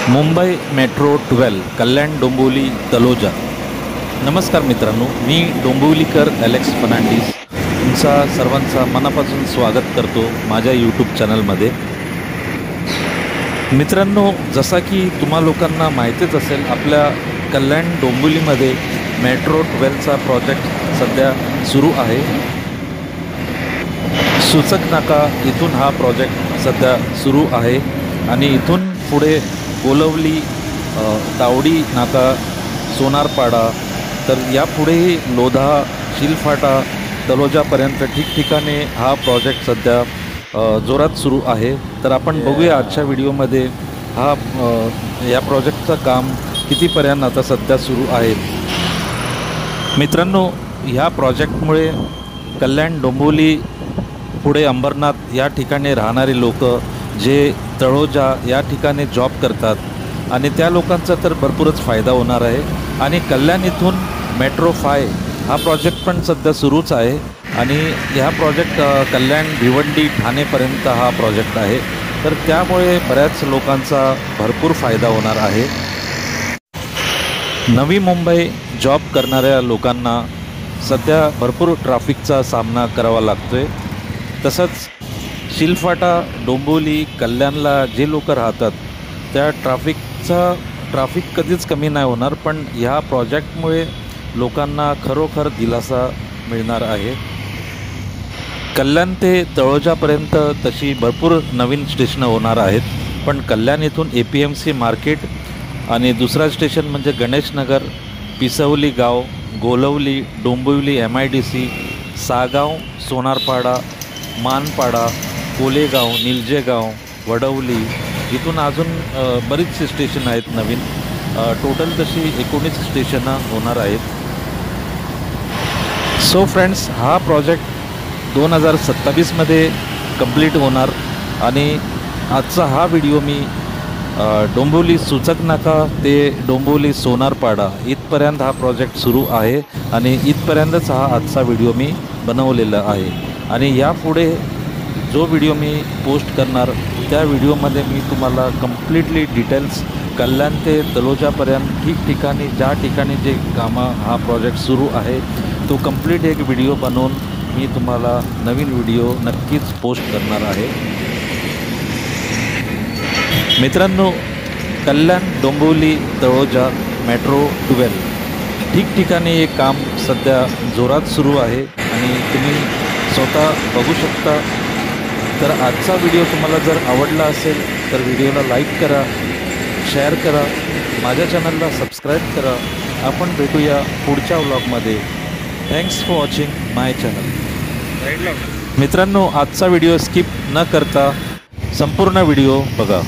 Mumbai metro 12 Kalyan Dombivli Taloja. नमस्कार मित्रांनो, मी डोंबिवलीकर Alex Fernandes तुमचा सर्वांचा मनापासून स्वागत करतो माझ्या यूट्यूब चॅनलमध्ये। मित्रांनो, जसा की तुम्हा लोकांना माहितीच असेल, आपल्या कल्याण डोंबिवलीमध्ये मेट्रो 12चा प्रोजेक्ट सध्या सुरू आहे। सूचक नाका इथून हा प्रोजेक्ट सध्या सुरू आहे आणि इथून पुढे गोलवली, तावडी नाका, सोनारपाडा, तर यापुढेही लोधा, शिलफाटा, तलोजापर्यंत ठिकठिकाणी हा प्रोजेक्ट सध्या जोरात सुरू आहे। तर आपण बघूया आजच्या व्हिडिओमध्ये या प्रोजेक्टचं काम कितीपर्यंत आता सध्या सुरू आहे। मित्रांनो, ह्या प्रोजेक्टमुळे कल्याण डोंबिवली पुढे अंबरनाथ या ठिकाणी राहणारे लोक जे तळोजा या ठिकाणी जॉब करतात आणि त्या लोकांचा तर भरपूरच फायदा होणार आहे। आणि कल्याण इथून मेट्रो 5 हा प्रोजेक्ट पण सध्या सुरूच आहे आणि ह्या प्रोजेक्ट कल्याण, भिवंडी, ठाणेपर्यंत हा प्रोजेक्ट आहे। तर त्यामुळे बऱ्याच लोकांचा भरपूर फायदा होणार आहे। नवी मुंबई जॉब करणाऱ्या लोकांना सध्या भरपूर ट्रॅफिकचा सामना करावा लागतोय। तसंच शिलफाटा, डोंबिवली, कल्याणला जे लोक राहतात त्या ट्रॅफिक कधीच कमी नाही होणार, पण ह्या प्रोजेक्टमुळे लोकांना खरोखर दिलासा मिळणार आहे। कल्याण ते तळोजापर्यंत तशी भरपूर नवीन स्टेशनं होणार आहेत, पण कल्याण इथून APMC मार्केट आणि दुसरा स्टेशन म्हणजे गणेशनगर, पिसवली गाव, गोलवली, डोंबिवली MIDC, सागाव, सोनारपाडा, मानपाडा, कोलेगाव, निलजेगाव, वडवली, इथून अजून बरीचशी स्टेशन आहेत नवीन। टोटल तशी 19 स्टेशनं होणार आहेत। सो फ्रेंड्स, हा प्रोजेक्ट 2027मध्ये कंप्लीट होणार आणि आजचा हा व्हिडिओ मी डोंबिवली सूचक नाका ते डोंबिवली सोनारपाडा इथपर्यंत हा प्रोजेक्ट सुरू आहे आणि इथपर्यंतच हा आजचा व्हिडिओ मी बनवलेला आहे। आणि यापुढे जो व्हिडिओ मी पोस्ट करणार त्या व्हिडिओमध्ये मी तुम्हाला कम्प्लिटली डिटेल्स कल्याण ते तलोजापर्यंत ठिकठिकाणी ज्या ठिकाणी जे कामं हा प्रोजेक्ट सुरू आहे तो कम्प्लीट एक व्हिडिओ बनवून मी तुम्हाला नवीन व्हिडिओ नक्कीच पोस्ट करणार आहे। मित्रांनो, कल्याण, डोंबिवली, तळोजा मेट्रो 12 ठिकठिकाणी हे काम सध्या जोरात सुरू आहे आणि तुम्ही स्वतः बघू शकता। तर आजचा व्हिडिओ तुम्हाला जर आवडला असेल तर व्हिडिओला लाईक करा, शेअर करा, माझ्या चॅनलला सबस्क्राईब करा। आपण भेटूया पुढच्या व्लॉगमध्ये। Thanks for watching my channel. मित्रांनो, आजचा व्हिडिओ स्किप न करता संपूर्ण व्हिडिओ बघा।